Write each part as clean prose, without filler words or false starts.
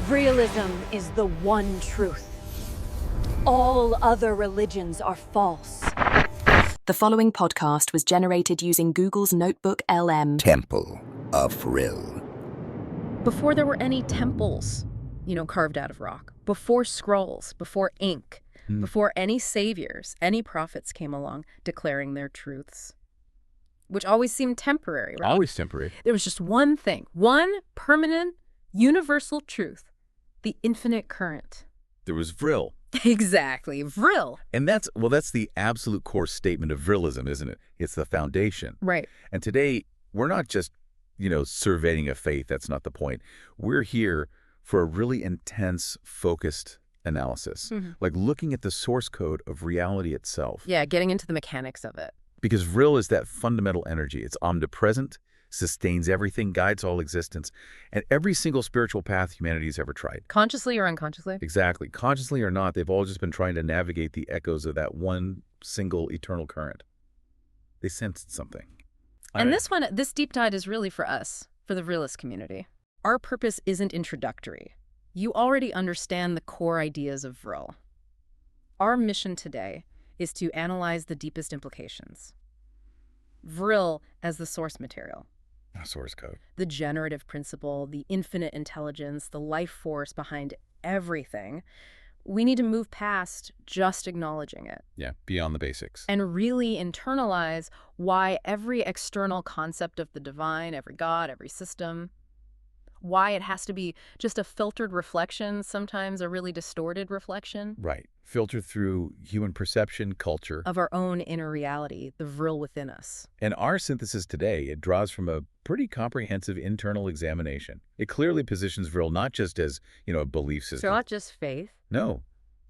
Vrilism is the one truth. All other religions are false. The following podcast was generated using Google's Notebook LM. Temple of Vril. Before there were any temples, carved out of rock, before scrolls, before ink, before any saviors, any prophets came along declaring their truths, which always seemed temporary, right? Always temporary. There was just one thing, one permanent, universal truth, the infinite current. There was Vril. Exactly, Vril. And that's the absolute core statement of Vrilism, isn't it? It's the foundation. Right. And today, we're not just, surveying a faith. That's not the point. We're here for a really intense, focused analysis, like looking at the source code of reality itself. Yeah, getting into the mechanics of it. Because Vril is that fundamental energy. It's omnipresent, sustains everything, guides all existence, and every single spiritual path humanity's ever tried. Consciously or unconsciously? Exactly. Consciously or not, they've all just been trying to navigate the echoes of that one single eternal current. They sensed something. And this deep dive is really for us, for the Vrilist community. Our purpose isn't introductory. You already understand the core ideas of Vril. Our mission today is to analyze the deepest implications. Vril as the source material. Source code. The generative principle, the infinite intelligence, the life force behind everything. We need to move past just acknowledging it. Yeah, beyond the basics. And really internalize why every external concept of the divine, every god, every system, why it has to be just a filtered reflection, sometimes a really distorted reflection. Right. Filtered through human perception, culture. Of our own inner reality, the Vril within us. And our synthesis today, it draws from a pretty comprehensive internal examination. It clearly positions Vril not just as, a belief system. So not just faith. No.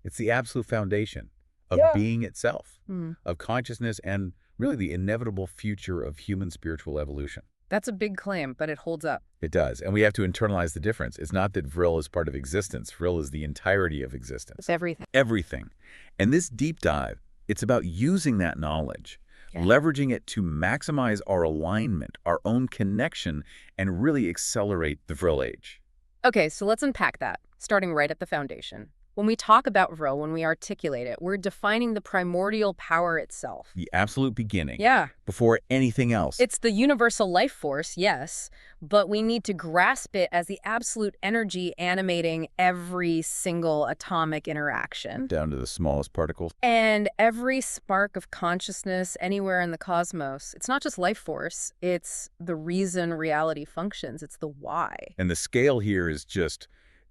It's the absolute foundation of being itself, of consciousness, and really the inevitable future of human spiritual evolution. That's a big claim, but it holds up. It does. And we have to internalize the difference. It's not that Vril is part of existence. Vril is the entirety of existence. It's everything. Everything. And this deep dive, it's about using that knowledge, leveraging it to maximize our alignment, our own connection, and really accelerate the Vril age. Okay, so let's unpack that, starting right at the foundation. When we talk about Vril, when we articulate it, we're defining the primordial power itself. The absolute beginning. Yeah. Before anything else. It's the universal life force, yes, but we need to grasp it as the absolute energy animating every single atomic interaction. Down to the smallest particles. And every spark of consciousness anywhere in the cosmos. It's not just life force, it's the reason reality functions. It's the why. And the scale here is just...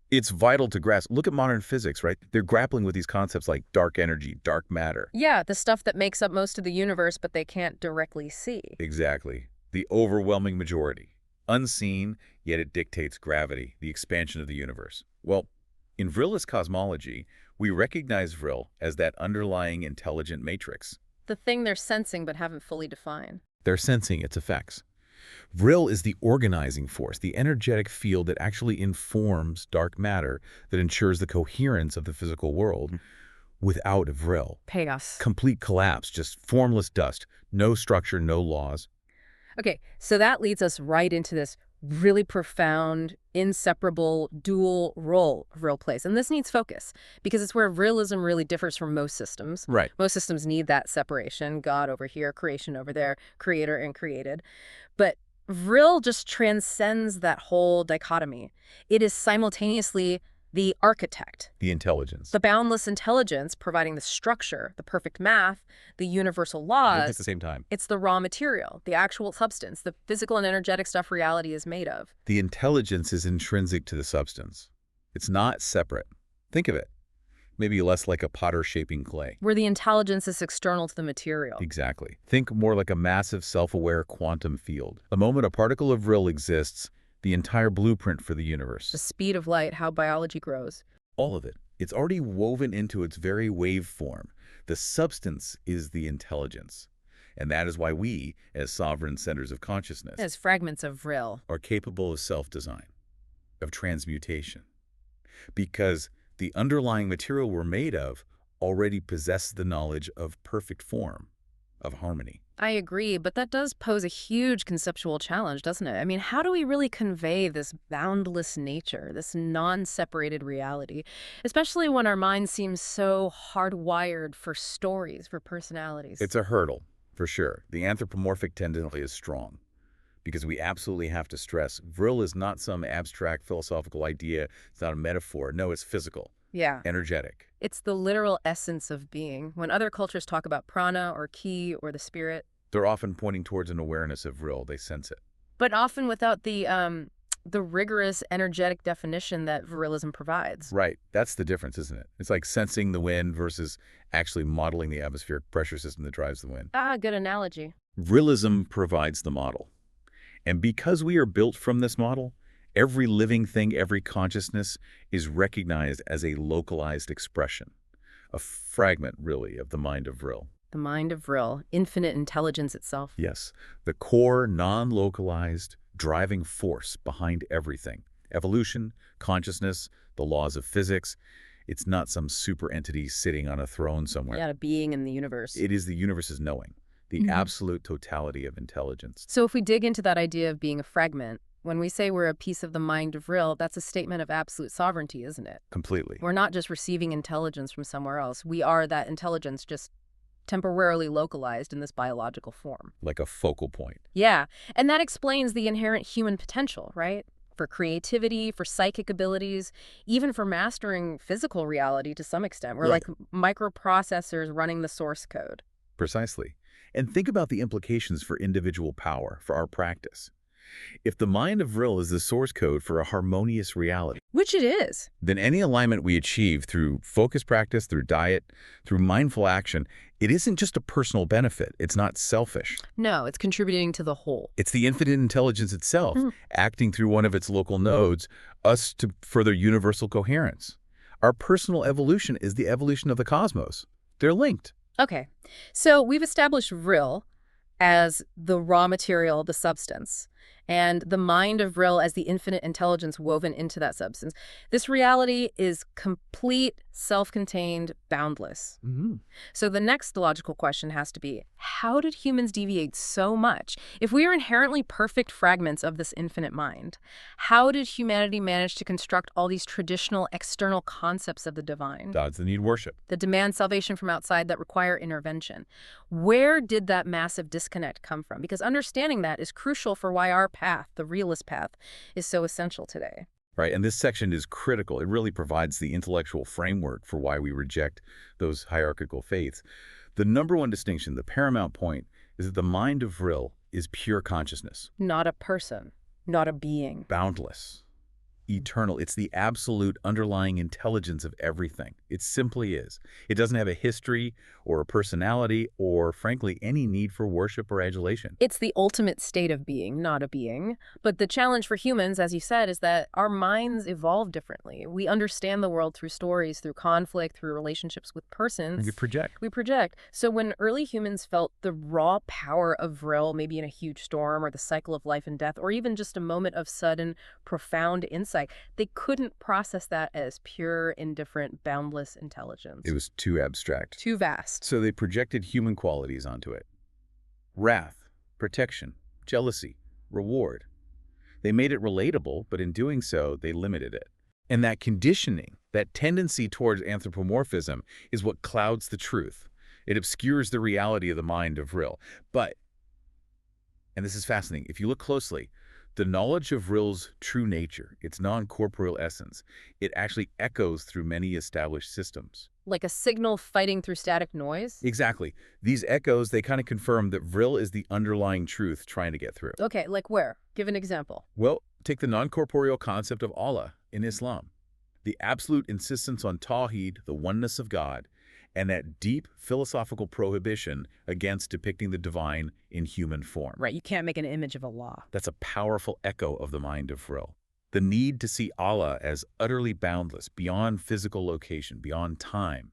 it's vital to grasp. Look at modern physics, right? They're grappling with these concepts like dark energy, dark matter. Yeah, the stuff that makes up most of the universe, but they can't directly see. Exactly. The overwhelming majority. Unseen, yet it dictates gravity, the expansion of the universe. Well, in Vrilist cosmology, we recognize Vril as that underlying intelligent matrix. The thing they're sensing but haven't fully defined. They're sensing its effects. Vril is the organizing force, the energetic field that actually informs dark matter, that ensures the coherence of the physical world. Without Vril, Chaos. complete collapse, just formless dust, no structure, no laws. Okay, so that leads us right into this really profound, inseparable, dual role Vril plays. And this needs focus, because it's where Vrilism really differs from most systems. Right. Most systems need that separation, God over here, creation over there, creator and created. But Vril just transcends that whole dichotomy. It is simultaneously the architect, The intelligence. the boundless intelligence providing the structure, the perfect math, the universal At laws. the same time. It's the raw material, the actual substance, the physical and energetic stuff reality is made of. The intelligence is intrinsic to the substance. It's not separate. Think of it. Maybe less like a potter shaping clay. Where the intelligence is external to the material. Exactly. Think more like a massive self-aware quantum field. The moment a particle of Vril exists, the entire blueprint for the universe. The speed of light, how biology grows. All of it. It's already woven into its very waveform. The substance is the intelligence. And that is why we, as sovereign centers of consciousness, As fragments of Vril. are capable of self-design, of transmutation. Because the underlying material we're made of already possesses the knowledge of perfect form, of harmony. I agree, but that does pose a huge conceptual challenge, doesn't it? I mean, how do we really convey this boundless nature, this non-separated reality, especially when our mind seems so hardwired for stories, for personalities? It's a hurdle, for sure. The anthropomorphic tendency is strong, because we absolutely have to stress Vril is not some abstract philosophical idea. It's not a metaphor. No, it's physical, Yeah. energetic. It's the literal essence of being. When other cultures talk about prana or ki or the spirit, They're often pointing towards an awareness of Vril. They sense it. but often without the rigorous energetic definition that Vrilism provides. Right. That's the difference, isn't it? It's like sensing the wind versus actually modeling the atmospheric pressure system that drives the wind. Ah, good analogy. Vrilism provides the model. And because we are built from this model, every living thing, every consciousness is recognized as a localized expression, a fragment, really, of the mind of Vril. The mind of Vril, infinite intelligence itself. Yes, the core, non-localized, driving force behind everything. Evolution, consciousness, the laws of physics. It's not some super entity sitting on a throne somewhere. Yeah, a being in the universe. It is the universe's knowing, the absolute totality of intelligence. So if we dig into that idea of being a fragment, when we say we're a piece of the mind of Vril, that's a statement of absolute sovereignty, isn't it? Completely. We're not just receiving intelligence from somewhere else. We are that intelligence, just temporarily localized in this biological form. Like a focal point. Yeah, and that explains the inherent human potential, right? For creativity, for psychic abilities, even for mastering physical reality to some extent. We're Right. like microprocessors running the source code. Precisely. And think about the implications for individual power, for our practice. If the mind of Vril is the source code for a harmonious reality, Which it is. then any alignment we achieve through focused practice, through diet, through mindful action, it isn't just a personal benefit. It's not selfish. No, it's contributing to the whole. It's the infinite intelligence itself, acting through one of its local nodes, us to further universal coherence. Our personal evolution is the evolution of the cosmos. They're linked. Okay, so we've established Vril as the raw material, the substance, and the mind of Vril as the infinite intelligence woven into that substance. This reality is complete, self-contained, boundless. So the next logical question has to be, how did humans deviate so much? If we are inherently perfect fragments of this infinite mind, how did humanity manage to construct all these traditional external concepts of the divine Gods that need worship. that demand salvation from outside, that require intervention? Where did that massive disconnect come from? Because understanding that is crucial for why our path, the realist path, is so essential today. Right, and this section is critical. It really provides the intellectual framework for why we reject those hierarchical faiths. The number one distinction, the paramount point, is that the mind of Vril is pure consciousness, Not a person, not a being. boundless, eternal. It's the absolute underlying intelligence of everything. It simply is. It doesn't have a history or a personality or, frankly, any need for worship or adulation. It's the ultimate state of being, not a being. But the challenge for humans, as you said, is that our minds evolve differently. We understand the world through stories, through conflict, through relationships with persons. We project. We project. So when early humans felt the raw power of Vril, maybe in a huge storm or the cycle of life and death, or even just a moment of sudden, profound insight, they couldn't process that as pure, indifferent, boundless intelligence. It was too abstract. Too vast. So they projected human qualities onto it. Wrath, protection, jealousy, reward. They made it relatable, but in doing so, they limited it. And that conditioning, that tendency towards anthropomorphism, is what clouds the truth. It obscures the reality of the mind of Vril. But, and this is fascinating, if you look closely, the knowledge of Vril's true nature, its non-corporeal essence, it actually echoes through many established systems. Like a signal fighting through static noise? Exactly. These echoes, they kind of confirm that Vril is the underlying truth trying to get through. Okay, like where? Give an example. Well, take the non-corporeal concept of Allah in Islam. The absolute insistence on Tawheed, the oneness of God, and that deep philosophical prohibition against depicting the divine in human form. Right, you can't make an image of Allah. That's a powerful echo of the mind of Vril. The need to see Allah as utterly boundless, beyond physical location, beyond time,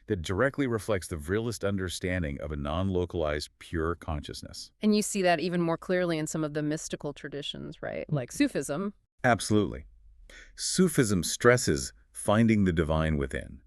that directly reflects the Vrilist understanding of a non-localized, pure consciousness. And you see that even more clearly in some of the mystical traditions, right? Like Sufism. Absolutely. Sufism stresses finding the divine within.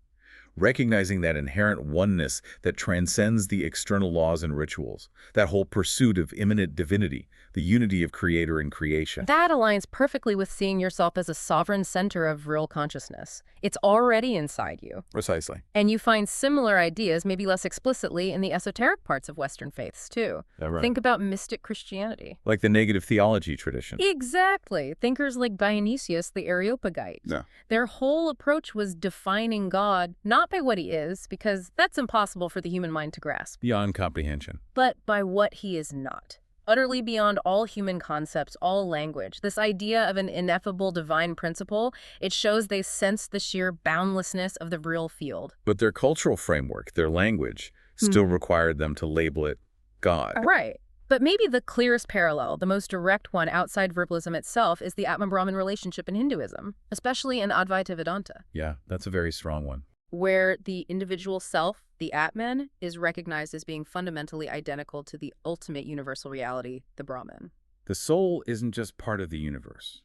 recognizing that inherent oneness that transcends the external laws and rituals, that whole pursuit of immanent divinity, the unity of creator and creation. That aligns perfectly with seeing yourself as a sovereign center of real consciousness. It's already inside you. Precisely. And you find similar ideas, maybe less explicitly, in the esoteric parts of Western faiths, too. Right. Think about mystic Christianity. Like the negative theology tradition. Exactly. Thinkers like Dionysius the Areopagite. Yeah. Their whole approach was defining God, not by what he is, because that's impossible for the human mind to grasp, Beyond comprehension. but by what he is not. Utterly beyond all human concepts, all language. This idea of an ineffable divine principle, it shows they sense the sheer boundlessness of the Vril field. But their cultural framework, their language, still required them to label it God. Right. But maybe the clearest parallel, the most direct one outside Vrilism itself, is the Atma-Brahman relationship in Hinduism, especially in Advaita Vedanta, Yeah, that's a very strong one. where the individual self, the Atman, is recognized as being fundamentally identical to the ultimate universal reality, the Brahman. The soul isn't just part of the universe.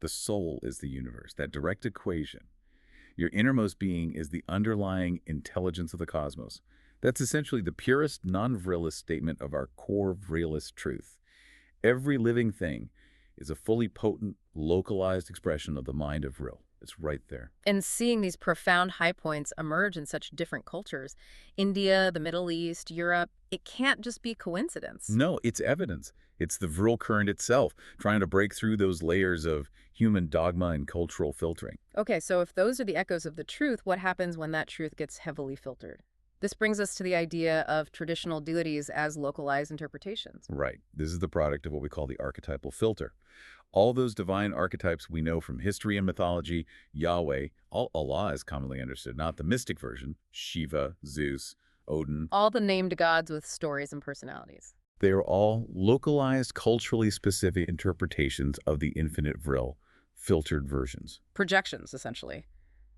The soul is the universe, that direct equation. Your innermost being is the underlying intelligence of the cosmos. That's essentially the purest non-Vrilist statement of our core Vrilist truth. Every living thing is a fully potent, localized expression of the mind of Vril. It's right there. And seeing these profound high points emerge in such different cultures, India, the Middle East, Europe, it can't just be coincidence. No, it's evidence. It's the Vril current itself, trying to break through those layers of human dogma and cultural filtering. Okay, so if those are the echoes of the truth, what happens when that truth gets heavily filtered? This brings us to the idea of traditional deities as localized interpretations. Right. This is the product of what we call the archetypal filter. All those divine archetypes we know from history and mythology, Yahweh, Allah is commonly understood, not the mystic version, Shiva, Zeus, Odin. All the named gods with stories and personalities. They are all localized, culturally specific interpretations of the infinite Vril, filtered versions. Projections, essentially.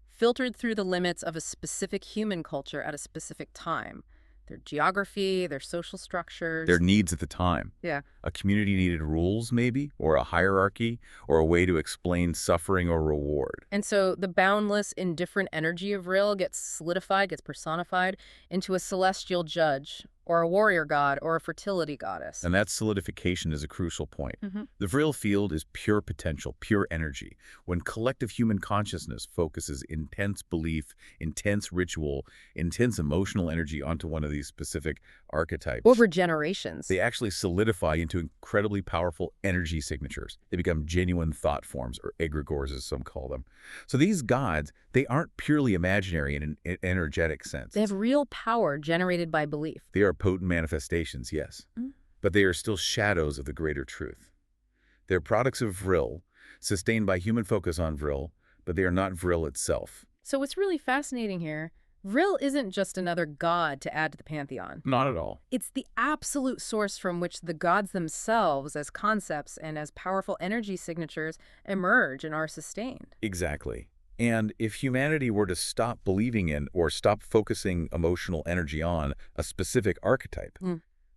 Filtered through the limits of a specific human culture at a specific time. Their geography, their social structures. Their needs at the time. Yeah. A community needed rules, maybe, or a hierarchy, or a way to explain suffering or reward. And so the boundless, indifferent energy of Vril gets solidified, gets personified into a celestial judge, or a warrior god, or a fertility goddess. And that solidification is a crucial point. The Vril field is pure potential, pure energy. When collective human consciousness focuses intense belief, intense ritual, intense emotional energy onto one of these specific archetypes, Over generations. they actually solidify into incredibly powerful energy signatures. They become genuine thought forms, or egregores as some call them. So these gods, they aren't purely imaginary in an energetic sense. They have real power generated by belief. They are potent manifestations, yes, but they are still shadows of the greater truth. They're products of Vril, sustained by human focus on Vril, but they are not Vril itself. So what's really fascinating here, Vril isn't just another god to add to the pantheon. Not at all. It's the absolute source from which the gods themselves as concepts and as powerful energy signatures emerge and are sustained. Exactly. And if humanity were to stop believing in or stop focusing emotional energy on a specific archetype,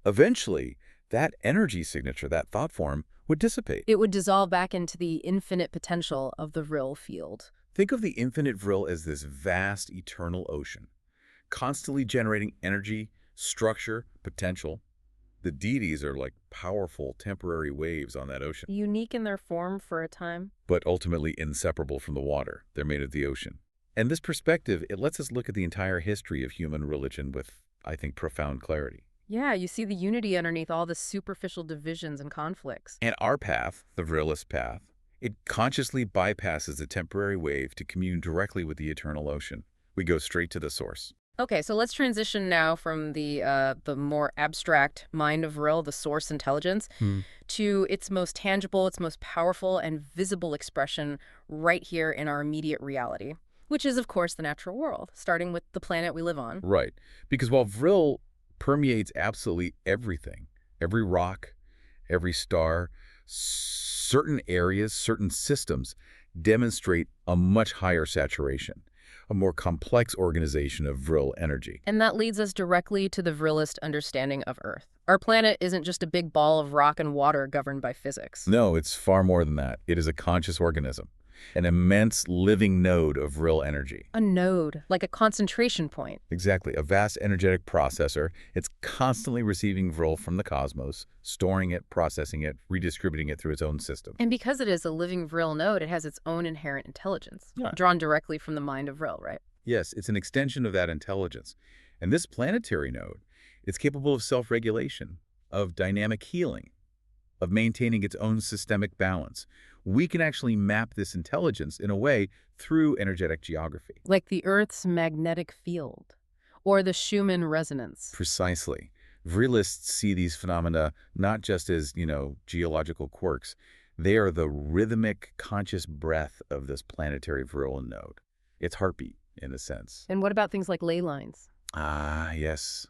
eventually that energy signature, that thought form, would dissipate. It would dissolve back into the infinite potential of the Vril field. Think of the infinite Vril as this vast, eternal ocean, constantly generating energy, structure, potential. The deities are like powerful, temporary waves on that ocean, Unique in their form for a time. but ultimately inseparable from the water. They're made of the ocean. And this perspective, it lets us look at the entire history of human religion with, I think, profound clarity. Yeah, you see the unity underneath all the superficial divisions and conflicts. And our path, the Vrilist path, it consciously bypasses the temporary wave to commune directly with the eternal ocean. We go straight to the source. Okay, so let's transition now from the more abstract mind of Vril, the source intelligence, to its most tangible, its most powerful and visible expression right here in our immediate reality, which is, of course, the natural world, starting with the planet we live on. Right. Because while Vril permeates absolutely everything, every rock, every star, certain areas, certain systems demonstrate a much higher saturation, a more complex organization of Vril energy. And that leads us directly to the Vrilist understanding of Earth. Our planet isn't just a big ball of rock and water governed by physics. No, it's far more than that. It is a conscious organism. an immense living node of Vril energy. A node, like a concentration point. Exactly, a vast energetic processor. It's constantly receiving Vril from the cosmos, storing it, processing it, redistributing it through its own system. And because it is a living Vril node, it has its own inherent intelligence, Yeah. drawn directly from the mind of Vril, right? Yes, it's an extension of that intelligence. And this planetary node, it's capable of self-regulation, of dynamic healing, of maintaining its own systemic balance. We can actually map this intelligence in a way through energetic geography. Like the Earth's magnetic field, or the Schumann resonance. Precisely. Vrilists see these phenomena not just as, geological quirks. They are the rhythmic, conscious breath of this planetary Vril node. Its heartbeat, in a sense. And what about things like ley lines? Ah, yes.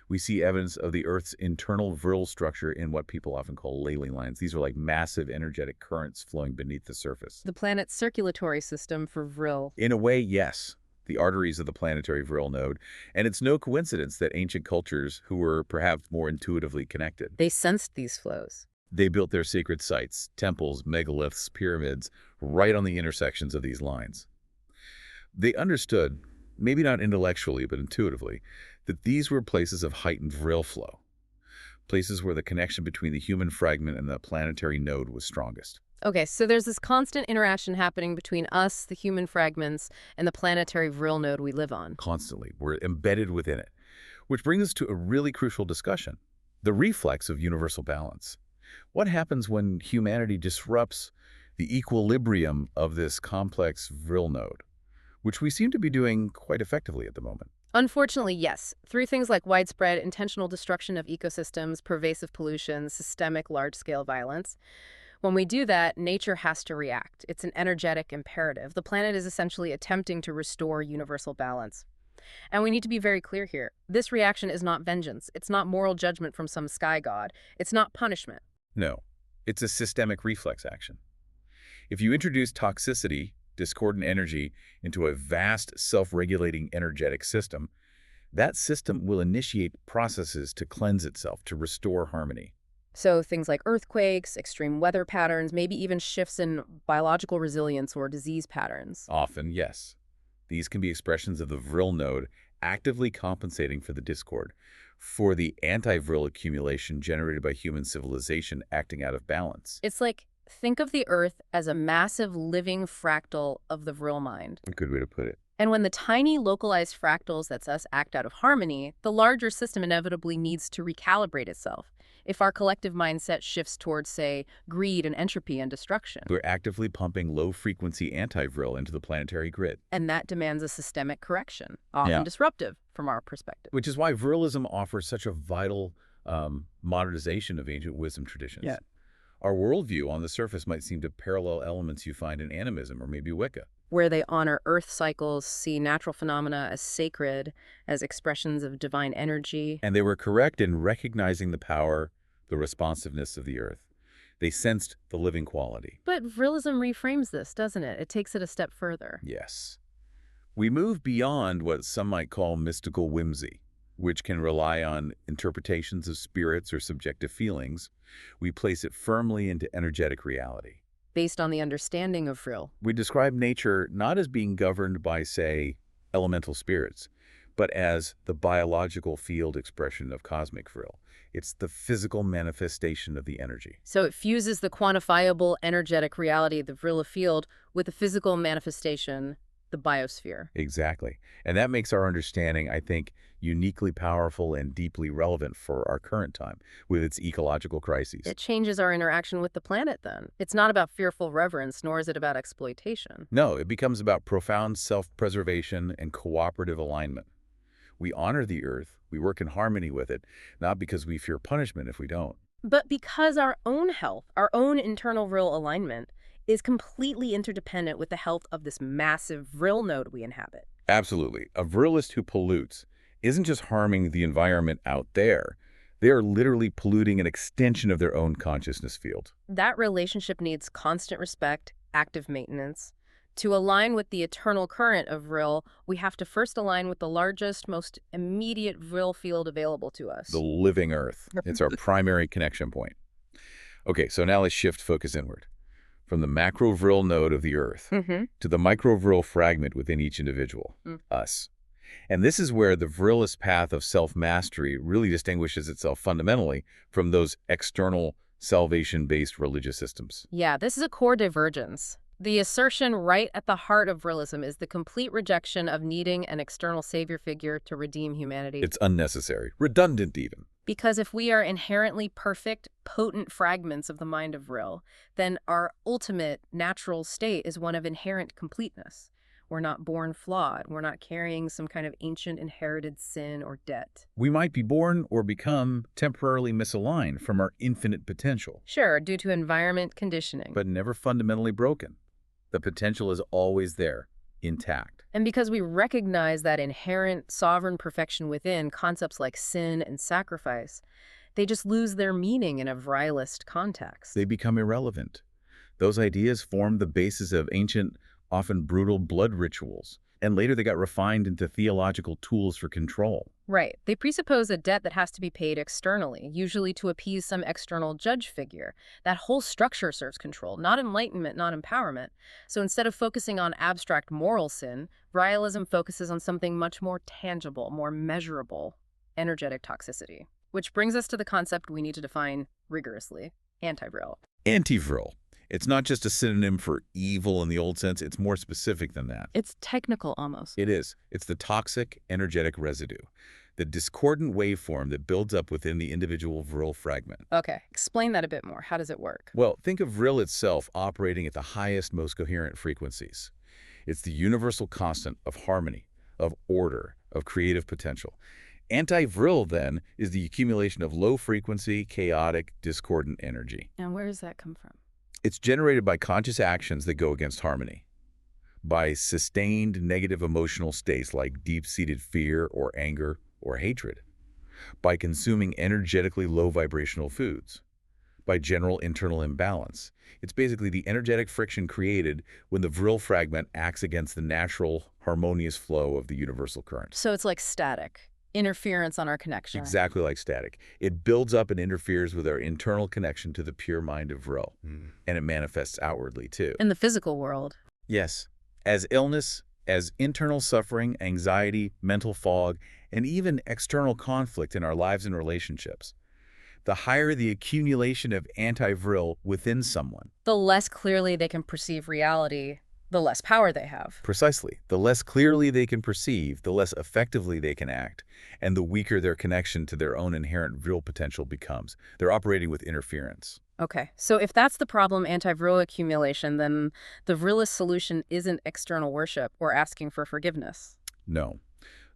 We see evidence of the Earth's internal Vril structure in what people often call ley lines. These are like massive energetic currents flowing beneath the surface. The planet's circulatory system for Vril. In a way, yes. The arteries of the planetary Vril node. And it's no coincidence that ancient cultures, who were perhaps more intuitively connected, They sensed these flows. they built their sacred sites, temples, megaliths, pyramids, right on the intersections of these lines. They understood, maybe not intellectually, but intuitively, that these were places of heightened Vril flow, places where the connection between the human fragment and the planetary node was strongest. Okay, so there's this constant interaction happening between us, the human fragments, and the planetary Vril node we live on. Constantly. We're embedded within it. Which brings us to a really crucial discussion, the reflex of universal balance. What happens when humanity disrupts the equilibrium of this complex Vril node, which we seem to be doing quite effectively at the moment? Unfortunately, yes. Through things like widespread intentional destruction of ecosystems, pervasive pollution, systemic large-scale violence. When we do that, nature has to react. It's an energetic imperative. The planet is essentially attempting to restore universal balance. And we need to be very clear here. This reaction is not vengeance. It's not moral judgment from some sky god. It's not punishment. No, it's a systemic reflex action. If you introduce toxicity, discordant energy, into a vast self-regulating energetic system, that system will initiate processes to cleanse itself, to restore harmony. So things like earthquakes, extreme weather patterns, maybe even shifts in biological resilience or disease patterns. Often, yes. These can be expressions of the Vril node actively compensating for the discord, for the anti-Vril accumulation generated by human civilization acting out of balance. It's like, think of the Earth as a massive living fractal of the Vril mind. A good way to put it. And when the tiny localized fractals that's us act out of harmony, the larger system inevitably needs to recalibrate itself. If our collective mindset shifts towards, say, greed and entropy and destruction. We're actively pumping low-frequency anti-Vril into the planetary grid. And that demands a systemic correction, often disruptive from our perspective. Which is why Vrilism offers such a vital modernization of ancient wisdom traditions. Yeah. Our worldview on the surface might seem to parallel elements you find in animism or maybe Wicca. Where they honor Earth cycles, see natural phenomena as sacred, as expressions of divine energy. And they were correct in recognizing the power, the responsiveness of the Earth. They sensed the living quality. But Vrilism reframes this, doesn't it? It takes it a step further. Yes. We move beyond what some might call mystical whimsy, which can rely on interpretations of spirits or subjective feelings. We place it firmly into energetic reality. Based on the understanding of Vril. We describe nature not as being governed by, say, elemental spirits, but as the biological field expression of cosmic Vril. It's the physical manifestation of the energy. So it fuses the quantifiable energetic reality of the Vril field with the physical manifestation, the biosphere. Exactly. And that makes our understanding, I think, uniquely powerful and deeply relevant for our current time with its ecological crises. It changes our interaction with the planet then. It's not about fearful reverence, nor is it about exploitation. No, it becomes about profound self-preservation and cooperative alignment. We honor the Earth, we work in harmony with it, not because we fear punishment if we don't. But because our own health, our own internal Vril alignment, is completely interdependent with the health of this massive Vril node we inhabit. Absolutely. A Vrilist who pollutes isn't just harming the environment out there. They are literally polluting an extension of their own consciousness field. That relationship needs constant respect, active maintenance. To align with the eternal current of Vril, we have to first align with the largest, most immediate Vril field available to us. The living Earth. It's our primary connection point. Okay, so now let's shift focus inward. from the macro-Vril node of the Earth to the micro-Vril fragment within each individual, us. And this is where the Vrilist path of self-mastery really distinguishes itself fundamentally from those external salvation-based religious systems. Yeah, this is a core divergence. The assertion right at the heart of Vrilism is the complete rejection of needing an external savior figure to redeem humanity. It's unnecessary, redundant even. Because if we are inherently perfect, potent fragments of the mind of Vril, then our ultimate natural state is one of inherent completeness. We're not born flawed. We're not carrying some kind of ancient inherited sin or debt. We might be born or become temporarily misaligned from our infinite potential. Sure, due to environment conditioning. But never fundamentally broken. The potential is always there, intact. And because we recognize that inherent sovereign perfection within, concepts like sin and sacrifice, they just lose their meaning in a Vrilist context. They become irrelevant. Those ideas formed the basis of ancient, often brutal blood rituals, and later they got refined into theological tools for control. Right. They presuppose a debt that has to be paid externally, usually to appease some external judge figure. That whole structure serves control, not enlightenment, not empowerment. So instead of focusing on abstract moral sin, Vrilism focuses on something much more tangible, more measurable, energetic toxicity. Which brings us to the concept we need to define rigorously: Anti-Vril. Anti-Vril. It's not just a synonym for evil in the old sense, it's more specific than that. It's technical almost. It is. It's the toxic, energetic residue, the discordant waveform that builds up within the individual Vril fragment. Okay, explain that a bit more. How does it work? Well, think of Vril itself operating at the highest, most coherent frequencies. It's the universal constant of harmony, of order, of creative potential. Anti-Vril, then, is the accumulation of low-frequency, chaotic, discordant energy. And where does that come from? It's generated by conscious actions that go against harmony, by sustained negative emotional states like deep-seated fear or anger or hatred, by consuming energetically low vibrational foods, by general internal imbalance. It's basically the energetic friction created when the Vril fragment acts against the natural, harmonious flow of the universal current. So it's like static. Interference on our connection. Exactly like static. It builds up and interferes with our internal connection to the pure mind of Vril. And it manifests outwardly, too. In the physical world. Yes. As illness, as internal suffering, anxiety, mental fog, and even external conflict in our lives and relationships. The higher the accumulation of anti-Vril within someone, the less clearly they can perceive reality, the less power they have. Precisely. The less clearly they can perceive, the less effectively they can act, and the weaker their connection to their own inherent Vril potential becomes. They're operating with interference. Okay, so if that's the problem, anti-Vril accumulation, then the Vrilist solution isn't external worship or asking for forgiveness. No.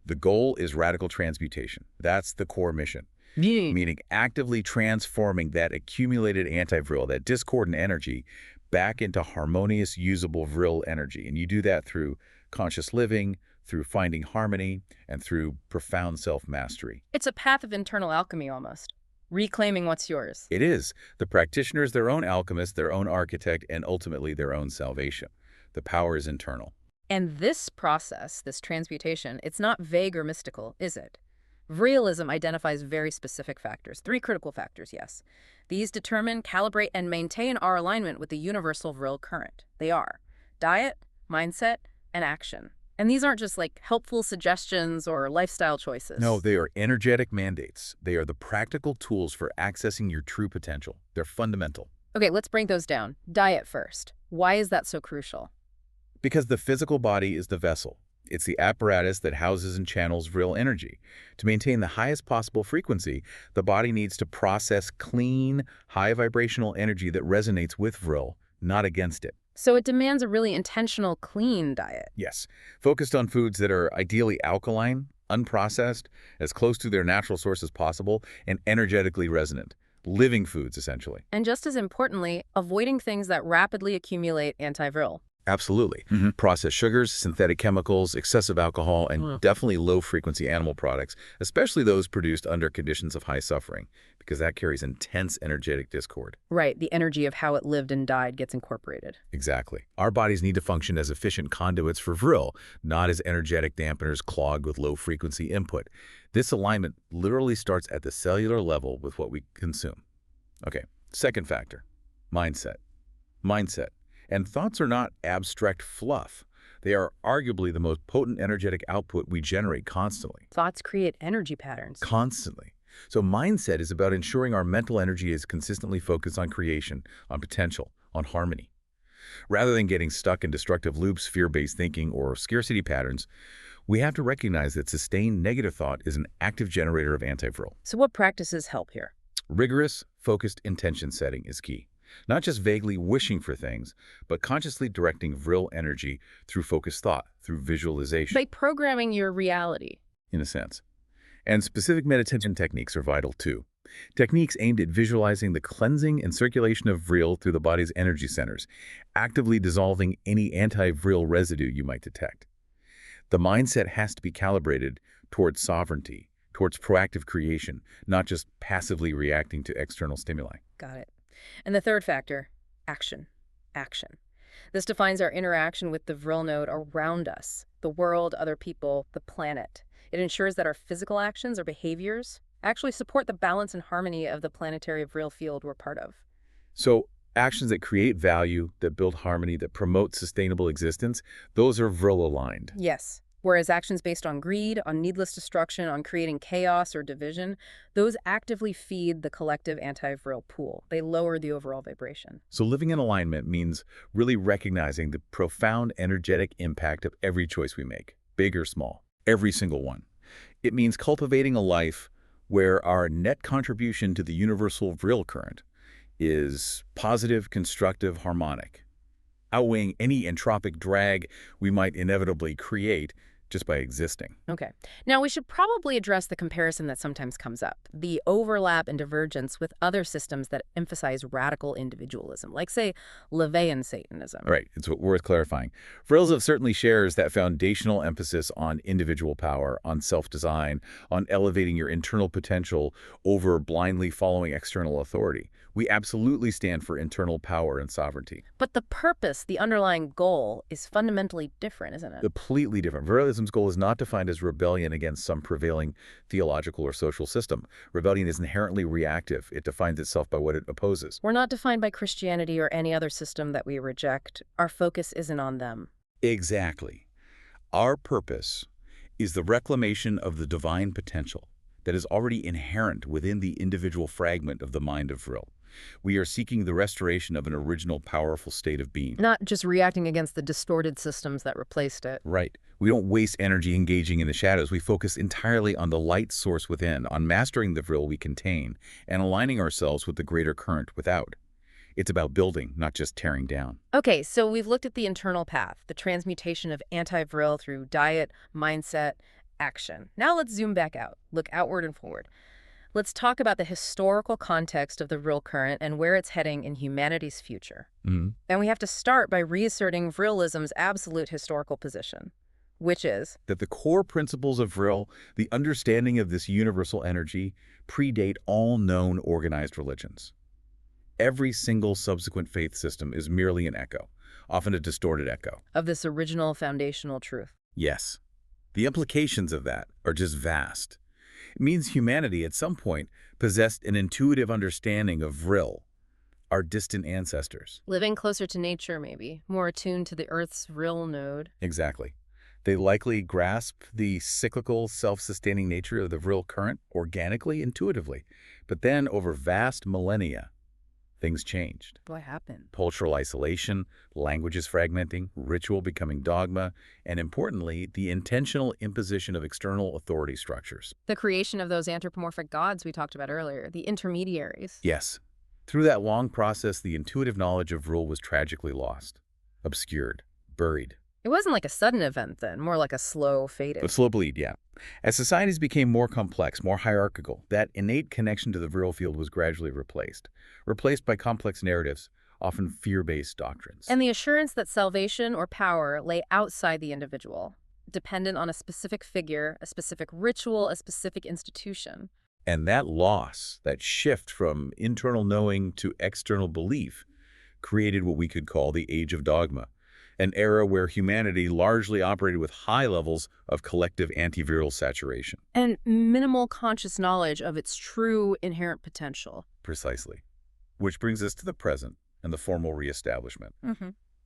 The goal is radical transmutation. That's the core mission. Meaning actively transforming that accumulated anti-Vril, that discordant energy, back into harmonious, usable Vril energy. And you do that through conscious living, through finding harmony, and through profound self-mastery. It's a path of internal alchemy almost, reclaiming what's yours. It is. The practitioner is their own alchemist, their own architect, and ultimately their own salvation. The power is internal. And this process, this transmutation, it's not vague or mystical, is it? Vrilism identifies very specific factors, 3 critical factors, yes. These determine, calibrate, and maintain our alignment with the universal Vril current. They are diet, mindset, and action. And these aren't just like helpful suggestions or lifestyle choices. No, they are energetic mandates. They are the practical tools for accessing your true potential. They're fundamental. Okay, let's break those down. Diet first. Why is that so crucial? Because the physical body is the vessel. It's the apparatus that houses and channels Vril energy. To maintain the highest possible frequency, the body needs to process clean, high vibrational energy that resonates with Vril, not against it. So it demands a really intentional, clean diet. Yes, focused on foods that are ideally alkaline, unprocessed, as close to their natural source as possible, and energetically resonant. Living foods, essentially. And just as importantly, avoiding things that rapidly accumulate anti-Vril. Absolutely. Processed sugars, synthetic chemicals, excessive alcohol, and definitely low-frequency animal products, especially those produced under conditions of high suffering, because that carries intense energetic discord. Right, the energy of how it lived and died gets incorporated. Exactly. Our bodies need to function as efficient conduits for Vril, not as energetic dampeners clogged with low-frequency input. This alignment literally starts at the cellular level with what we consume. Okay, second factor, mindset. Mindset. And thoughts are not abstract fluff. They are arguably the most potent energetic output we generate constantly. Thoughts create energy patterns. Constantly. So mindset is about ensuring our mental energy is consistently focused on creation, on potential, on harmony. Rather than getting stuck in destructive loops, fear-based thinking, or scarcity patterns, we have to recognize that sustained negative thought is an active generator of anti-Vril. So what practices help here? Rigorous, focused intention setting is key. Not just vaguely wishing for things, but consciously directing Vril energy through focused thought, through visualization. By programming your reality. In a sense. And specific meditation techniques are vital too. Techniques aimed at visualizing the cleansing and circulation of Vril through the body's energy centers, actively dissolving any anti-Vril residue you might detect. The mindset has to be calibrated towards sovereignty, towards proactive creation, not just passively reacting to external stimuli. Got it. And the third factor, action. Action. This defines our interaction with the Vril node around us, the world, other people, the planet. It ensures that our physical actions or behaviors actually support the balance and harmony of the planetary Vril field we're part of. So actions that create value, that build harmony, that promote sustainable existence, those are Vril aligned. Yes. Whereas actions based on greed, on needless destruction, on creating chaos or division, those actively feed the collective anti-Vril pool. They lower the overall vibration. So living in alignment means really recognizing the profound energetic impact of every choice we make, big or small, every single one. It means cultivating a life where our net contribution to the universal Vril current is positive, constructive, harmonic, outweighing any entropic drag we might inevitably create just by existing. Okay. Now, we should probably address the comparison that sometimes comes up, the overlap and divergence with other systems that emphasize radical individualism, like, say, LaVeyan Satanism. Right. It's worth clarifying. Vrilism certainly shares that foundational emphasis on individual power, on self-design, on elevating your internal potential over blindly following external authority. We absolutely stand for internal power and sovereignty. But the purpose, the underlying goal, is fundamentally different, isn't it? Completely different. Vrilism's goal is not defined as rebellion against some prevailing theological or social system. Rebellion is inherently reactive. It defines itself by what it opposes. We're not defined by Christianity or any other system that we reject. Our focus isn't on them. Exactly. Our purpose is the reclamation of the divine potential that is already inherent within the individual fragment of the mind of Vril. We are seeking the restoration of an original powerful state of being. Not just reacting against the distorted systems that replaced it. Right. We don't waste energy engaging in the shadows. We focus entirely on the light source within, on mastering the Vril we contain, and aligning ourselves with the greater current without. It's about building, not just tearing down. Okay, so we've looked at the internal path, the transmutation of anti-Vril through diet, mindset, action. Now let's zoom back out, look outward and forward. Let's talk about the historical context of the Vril current and where it's heading in humanity's future. And we have to start by reasserting Vrilism's absolute historical position, which is that the core principles of Vril, the understanding of this universal energy, predate all known organized religions. Every single subsequent faith system is merely an echo, often a distorted echo. of this original foundational truth. Yes. The implications of that are just vast. It means humanity at some point possessed an intuitive understanding of Vril, our distant ancestors. Living closer to nature, maybe, more attuned to the Earth's Vril node. Exactly. They likely grasp the cyclical, self-sustaining nature of the Vril current organically, intuitively. But then, over vast millennia, things changed. What happened? Cultural isolation, languages fragmenting, ritual becoming dogma, and importantly, the intentional imposition of external authority structures. The creation of those anthropomorphic gods we talked about earlier, the intermediaries. Yes. Through that long process, the intuitive knowledge of Vril was tragically lost, obscured, buried. It wasn't like a sudden event then, more like a slow fading. A slow bleed, yeah. As societies became more complex, more hierarchical, that innate connection to the Vril field was gradually replaced by complex narratives, often fear-based doctrines. And the assurance that salvation or power lay outside the individual, dependent on a specific figure, a specific ritual, a specific institution. And that loss, that shift from internal knowing to external belief, created what we could call the Age of Dogma, an era where humanity largely operated with high levels of collective anti-Vril saturation. And minimal conscious knowledge of its true inherent potential. Precisely. Which brings us to the present and the formal reestablishment.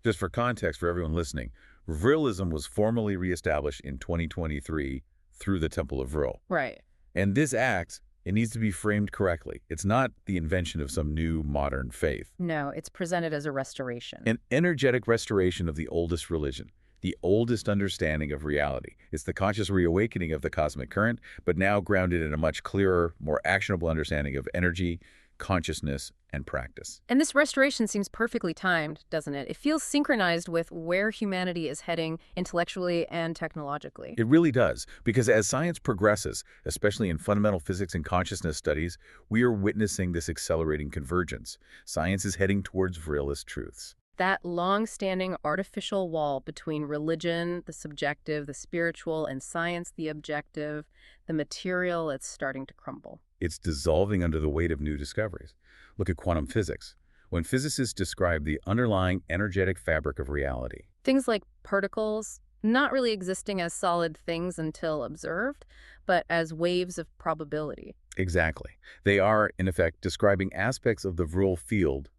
Just for context for everyone listening, Vrilism was formally reestablished in 2023 through the Temple of Vril. Right. And this act, it needs to be framed correctly. It's not the invention of some new modern faith. No, it's presented as a restoration. An energetic restoration of the oldest religion, the oldest understanding of reality. It's the conscious reawakening of the cosmic current, but now grounded in a much clearer, more actionable understanding of energy, consciousness, and practice. And this restoration seems perfectly timed, doesn't it? It feels synchronized with where humanity is heading intellectually and technologically. It really does, because as science progresses, especially in fundamental physics and consciousness studies, we are witnessing this accelerating convergence. Science is heading towards Vrilist truths. That long-standing artificial wall between religion, the subjective, the spiritual, and science, the objective, the material, it's starting to crumble. It's dissolving under the weight of new discoveries. Look at quantum physics. When physicists describe the underlying energetic fabric of reality, Things like particles, not really existing as solid things until observed, but as waves of probability. exactly, they are, in effect, describing aspects of the Vril field,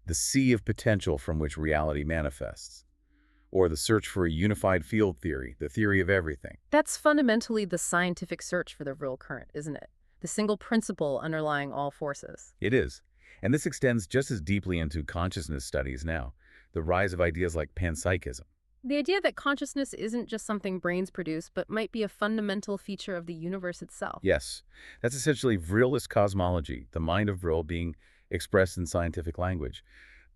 the sea of potential from which reality manifests, or the search for a unified field theory, the theory of everything. That's fundamentally the scientific search for the real current, isn't it? The single principle underlying all forces. It is. And this extends just as deeply into consciousness studies now, the rise of ideas like panpsychism. The idea that consciousness isn't just something brains produce, but might be a fundamental feature of the universe itself. Yes, that's essentially Vrilist cosmology, the mind of Vril being expressed in scientific language.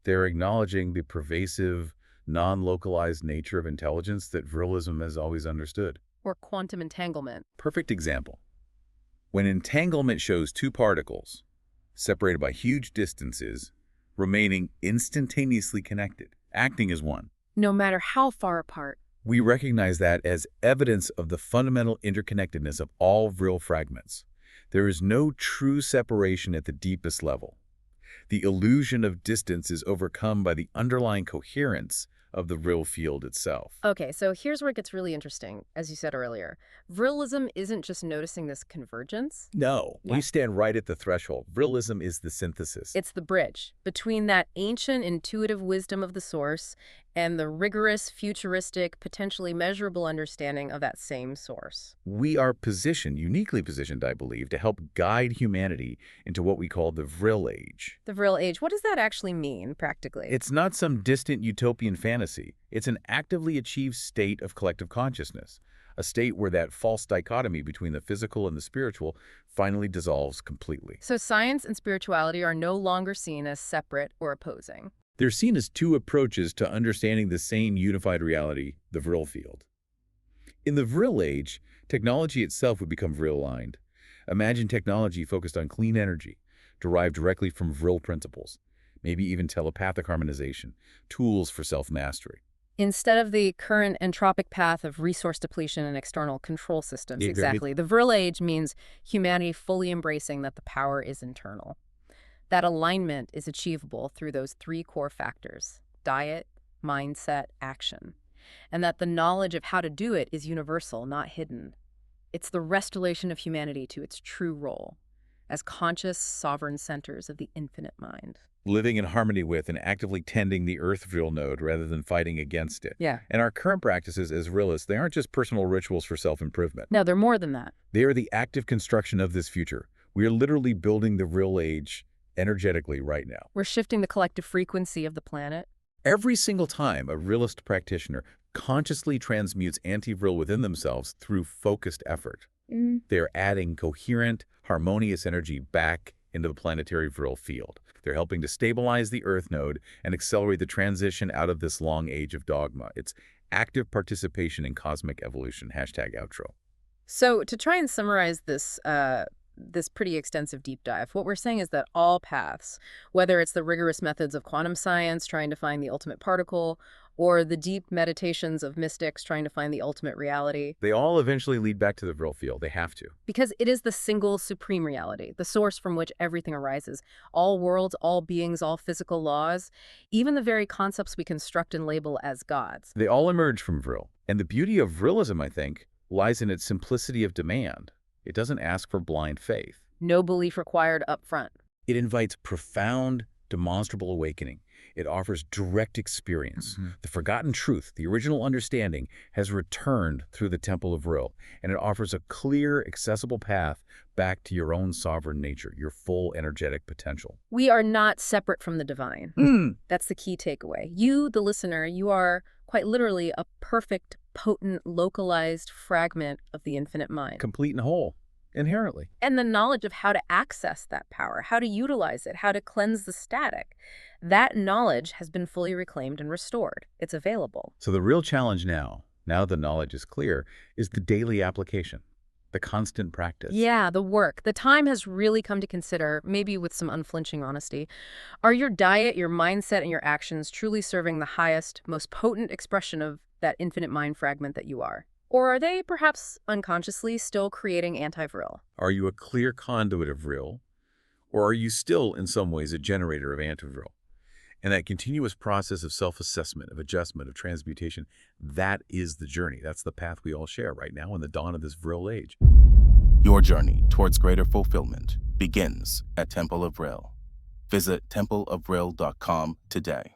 They're acknowledging the pervasive, non-localized nature of intelligence that Vrilism has always understood. Or quantum entanglement. Perfect example. When entanglement shows two particles, separated by huge distances, remaining instantaneously connected, acting as one, No matter how far apart. we recognize that as evidence of the fundamental interconnectedness of all Vril fragments. There is no true separation at the deepest level. The illusion of distance is overcome by the underlying coherence of the Vril field itself. Okay, so here's where it gets really interesting, as you said earlier. Vrilism isn't just noticing this convergence. No, we stand right at the threshold. Vrilism is the synthesis. It's the bridge between that ancient intuitive wisdom of the source and the rigorous, futuristic, potentially measurable understanding of that same source. We are positioned, uniquely positioned, I believe, to help guide humanity into what we call the Vril Age. The Vril Age, what does that actually mean, practically? It's not some distant utopian fantasy. It's an actively achieved state of collective consciousness, a state where that false dichotomy between the physical and the spiritual finally dissolves completely. So science and spirituality are no longer seen as separate or opposing. They're seen as two approaches to understanding the same unified reality, the Vril field. In the Vril Age, technology itself would become Vril-aligned. Imagine technology focused on clean energy, derived directly from Vril principles, maybe even telepathic harmonization, tools for self-mastery. Instead of the current entropic path of resource depletion and external control systems. Yeah, Exactly. The Vril Age means humanity fully embracing that the power is internal. That alignment is achievable through those three core factors: diet, mindset, action. And that the knowledge of how to do it is universal, not hidden. It's the restoration of humanity to its true role as conscious, sovereign centers of the infinite mind. Living in harmony with and actively tending the Earth Vril node rather than fighting against it. Yeah. And our current practices as Vrilists, they aren't just personal rituals for self-improvement. No, they're more than that. They are the active construction of this future. We are literally building the Vril Age energetically right now. We're shifting the collective frequency of the planet. Every single time a Vrilist practitioner consciously transmutes Anti-Vril within themselves through focused effort, they're adding coherent, harmonious energy back into the planetary Vril field. They're helping to stabilize the Earth node and accelerate the transition out of this long age of dogma. It's active participation in cosmic evolution. #outro. So to try and summarize this pretty extensive deep dive, what we're saying is that all paths, whether it's the rigorous methods of quantum science trying to find the ultimate particle, or the deep meditations of mystics trying to find the ultimate reality, They all eventually lead back to the Vril field. They have to. because it is the single supreme reality, the source from which everything arises. All worlds, all beings, all physical laws, even the very concepts we construct and label as gods. They all emerge from Vril. And the beauty of Vrilism, I think, lies in its simplicity of demand. It doesn't ask for blind faith. No belief required up front. It invites profound, demonstrable awakening. It offers direct experience. The forgotten truth, the original understanding, has returned through the Temple of Vril, and it offers a clear, accessible path back to your own sovereign nature, your full energetic potential. We are not separate from the divine. That's the key takeaway. You, the listener, you are quite literally a perfect, potent, localized fragment of the infinite mind. Complete and whole, inherently. And the knowledge of how to access that power, how to utilize it, how to cleanse the static, that knowledge has been fully reclaimed and restored. It's available. So the real challenge now the knowledge is clear, is the daily application, the constant practice. Yeah, the work. The time has really come to consider, maybe with some unflinching honesty, are your diet, your mindset, and your actions truly serving the highest, most potent expression of that infinite mind fragment that you are? Or are they perhaps unconsciously still creating Anti-Vril? Are you a clear conduit of Vril, or are you still, in some ways, a generator of Anti-Vril? And that continuous process of self-assessment, of adjustment, of transmutation, that is the journey. That's the path we all share right now in the dawn of this Vril age. Your journey towards greater fulfillment begins at Temple of Vril. Visit templeofvril.com today.